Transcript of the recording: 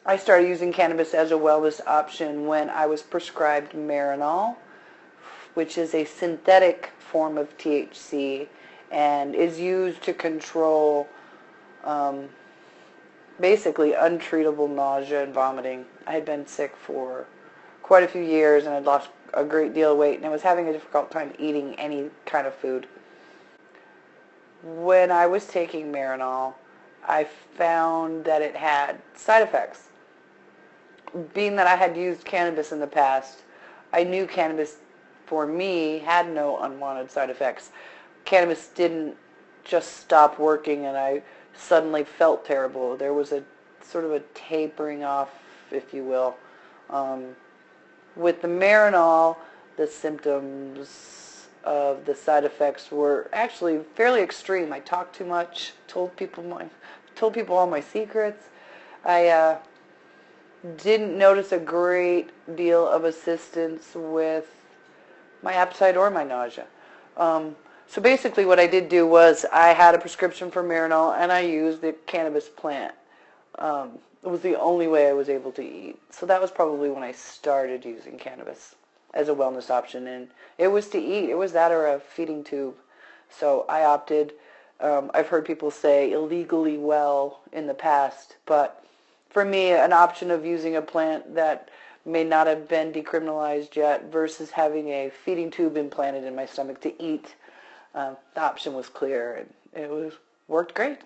I started using cannabis as a wellness option when I was prescribed Marinol, which is a synthetic form of THC and is used to control basically untreatable nausea and vomiting. I had been sick for quite a few years and had lost a great deal of weight, and I was having a difficult time eating any kind of food. When I was taking Marinol, I found that it had side effects. Being that I had used cannabis in the past, I knew cannabis for me had no unwanted side effects. Cannabis didn't just stop working and I suddenly felt terrible. There was a sort of a tapering off, if you will. With the Marinol, the symptoms of the side effects were actually fairly extreme. I talked too much, told people all my secrets. I didn't notice a great deal of assistance with my appetite or my nausea. So basically what I did do was I had a prescription for Marinol and I used the cannabis plant. It was the only way I was able to eat. So that was probably when I started using cannabis as a wellness option. And it was to eat. It was that or a feeding tube. So I opted. I've heard people say illegally well in the past, but for me, an option of using a plant that may not have been decriminalized yet versus having a feeding tube implanted in my stomach to eat, the option was clear, and it worked great.